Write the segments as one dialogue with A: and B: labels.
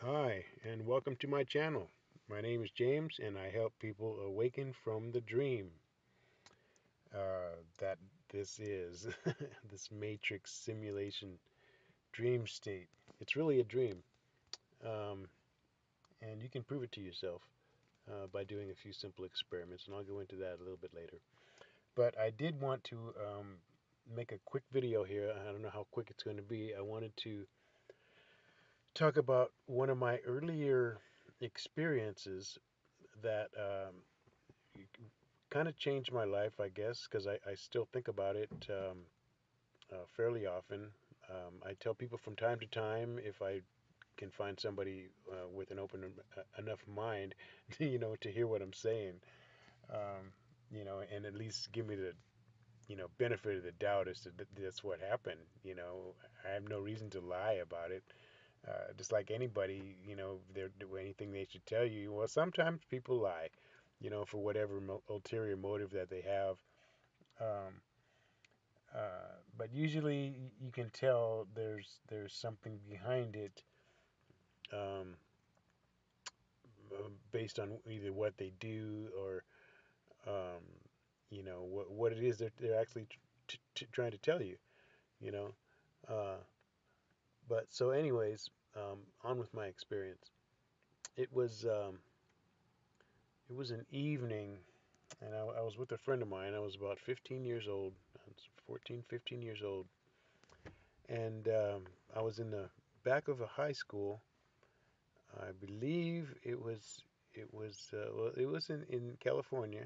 A: Hi, and welcome to my channel. My name is James, and I help people awaken from the dream that this is this matrix simulation dream state. It's really a dream, um, and you can prove it to yourself by doing a few simple experiments, and I'll go into that a little bit later. But I did want to make a quick video here. I don't know how quick it's going to be. I wanted to talk about one of my earlier experiences that kind of changed my life, I guess, because I still think about it fairly often. I tell people from time to time if I can find somebody with an open enough mind, to hear what I'm saying, um, and at least give me the, benefit of the doubt as to that's what happened. I have no reason to lie about it. Just like anybody, they're anything they should tell you. Well, sometimes people lie, for whatever ulterior motive that they have. Um, but usually you can tell there's something behind it, um, based on either what they do or um, what it is that they're actually trying to tell you. You know. Uh, but so, anyways, on with my experience. It was um, it was an evening, and I was with a friend of mine. I was about 15 years old. I was 14, 15 years old, and I was in the back of a high school. I believe it was in California,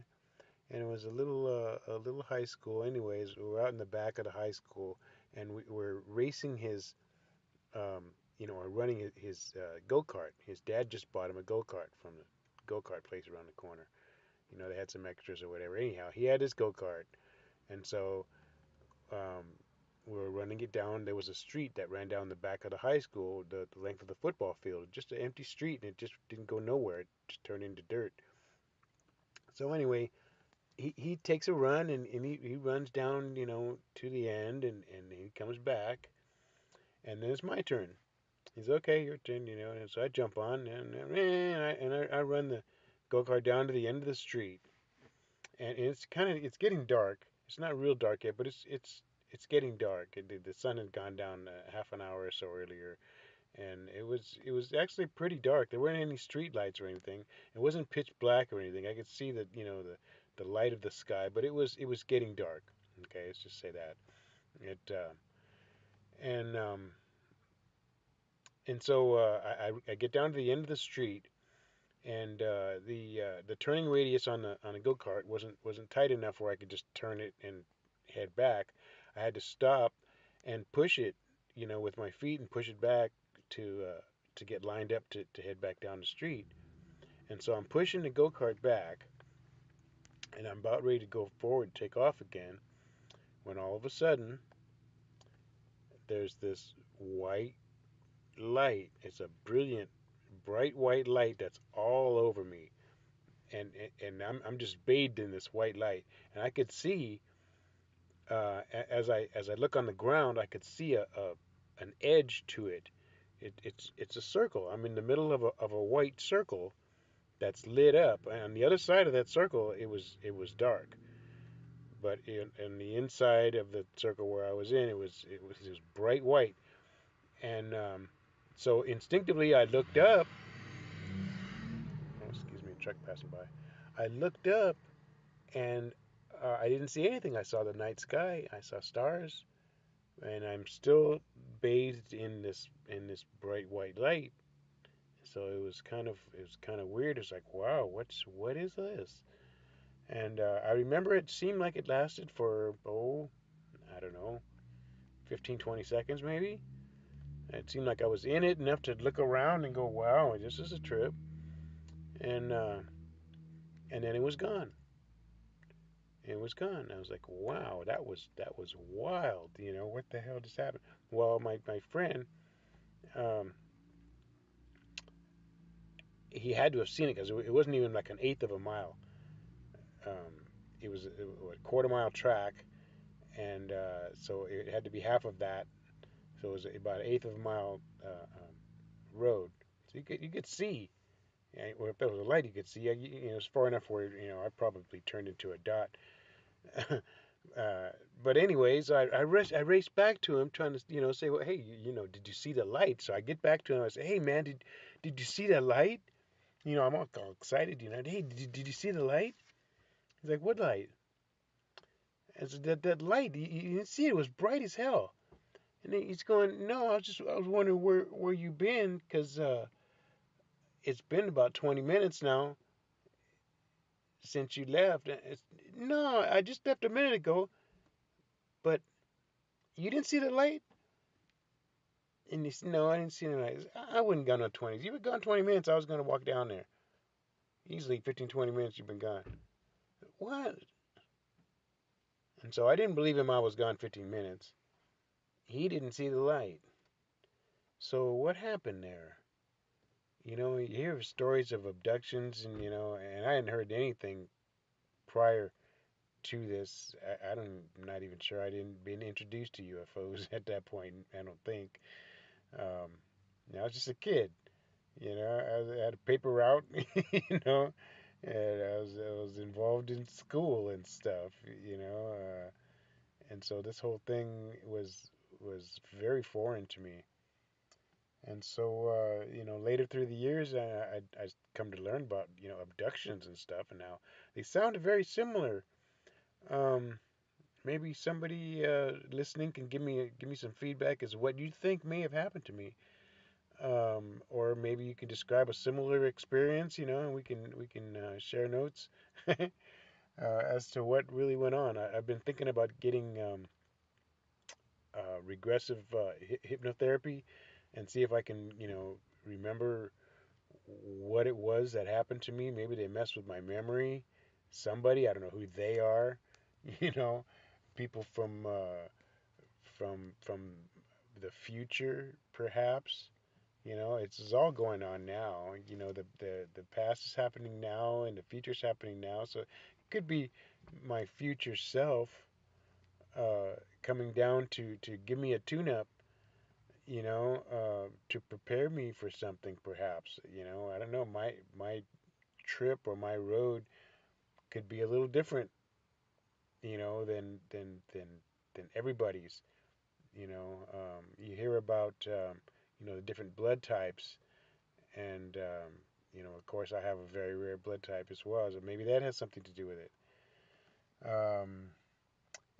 A: and it was a little high school. Anyways, we were out in the back of the high school, and we were racing his or running his go kart. His dad just bought him a go kart from the go kart place around the corner. They had some extras or whatever. Anyhow, he had his go kart, and so um, we were running it down. There was a street that ran down the back of the high school, the length of the football field, just an empty street, and it just didn't go nowhere. It just turned into dirt. So anyway, he takes a run and he runs down, to the end, and he comes back, and then it's my turn. He's okay, your turn, and so I jump on and I run the go kart down to the end of the street, and it's getting dark. It's not real dark yet, but it's getting dark. The sun had gone down half an hour or so earlier, and it was actually pretty dark. There weren't any street lights or anything. It wasn't pitch black or anything. I could see the light of the sky, but it was getting dark. Okay, let's just say that. It and and so I get down to the end of the street, and the turning radius on a go kart wasn't tight enough where I could just turn it and head back. I had to stop and push it, with my feet and push it back to get lined up to head back down the street. And so I'm pushing the go kart back, and I'm about ready to go forward, take off again, when all of a sudden there's this white light. It's a brilliant, bright white light that's all over me, and I'm just bathed in this white light, and I could see, as I look on the ground, I could see a an edge to it. It's a circle. I'm in the middle of a white circle that's lit up, and on the other side of that circle, it was dark. But in the inside of the circle where I was in, it was bright white, and so instinctively I looked up. Oh, excuse me, a truck passing by. I looked up, and I didn't see anything. I saw the night sky. I saw stars, and I'm still bathed in this bright white light. So it was kind of weird. It's like, wow, what is this? And I remember it seemed like it lasted for, I don't know, 15, 20 seconds maybe. It seemed like I was in it enough to look around and go, wow, this is a trip. And and then it was gone. It was gone. I was like, wow, that was wild. What the hell just happened? Well, my friend, um, he had to have seen it because it wasn't even like an eighth of a mile. Um, it was a quarter mile track, and so it had to be half of that. So it was about an eighth of a mile road. So you could see. Well, if there was a light, you could see. It's far enough where I probably turned into a dot. But anyways, I raced back to him, trying to say, well, hey, did you see the light? So I get back to him. I say, hey man, did you see that light? I'm all excited. Hey, did you see the light? He's like, what light? I said, that light. You didn't see it. It was bright as hell. And then he's going, no, I was wondering where you been, because it's been about 20 minutes now since you left. No, I just left a minute ago, but you didn't see the light? And he said, no, I didn't see the light. I wouldn't go no 20s. You were gone 20 minutes, I was going to walk down there. Easily 15, 20 minutes you've been gone. What? And so I didn't believe him I was gone 15 minutes. He didn't see the light. So what happened there? You hear stories of abductions, and I hadn't heard anything prior to this. I'm not even sure I didn't been introduced to UFOs at that point. I don't think. Um, I was just a kid. I had a paper route. you know, and I was involved in school and stuff. And so this whole thing was very foreign to me. And so, later through the years, I come to learn about, abductions and stuff, and now they sound very similar. Um, Maybe somebody listening can give me some feedback as to what you think may have happened to me, or maybe you can describe a similar experience, and we can share notes as to what really went on. I've been thinking about getting regressive hypnotherapy and see if I can, remember what it was that happened to me. Maybe they messed with my memory. Somebody, I don't know who they are. You know, People from the future, perhaps. It's all going on now. The past is happening now, and the future is happening now. So it could be my future self coming down to give me a tune-up. To prepare me for something, perhaps. I don't know. My trip or my road could be a little different, than everybody's. You hear about the different blood types, and of course, I have a very rare blood type as well, so maybe that has something to do with it. Um,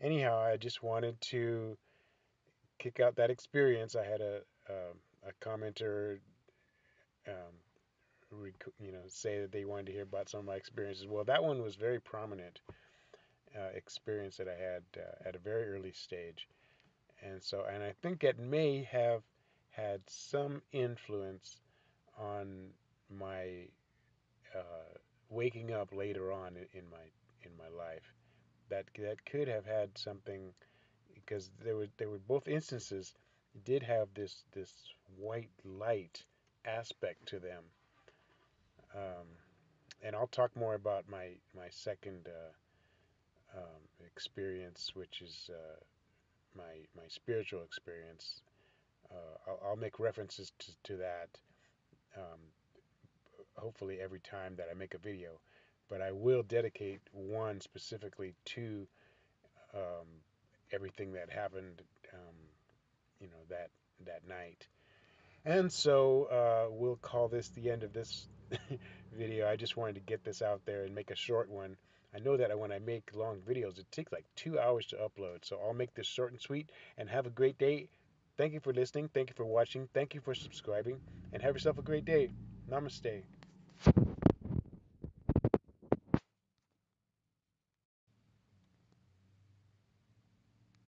A: Anyhow, I just wanted to kick out that experience. I had a commenter, um, say that they wanted to hear about some of my experiences. Well, that one was very prominent experience that I had at a very early stage. And I think it may have had some influence on my waking up later on in my life. That could have had something, because there were both instances did have this white light aspect to them. Um, and I'll talk more about my second experience, which is my spiritual experience. I'll make references to that, um, hopefully every time that I make a video, but I will dedicate one specifically to um, everything that happened, that night. And so we'll call this the end of this video. I just wanted to get this out there and make a short one. I know that when I make long videos, it takes like 2 hours to upload. So I'll make this short and sweet, and have a great day. Thank you for listening. Thank you for watching. Thank you for subscribing, and have yourself a great day. Namaste.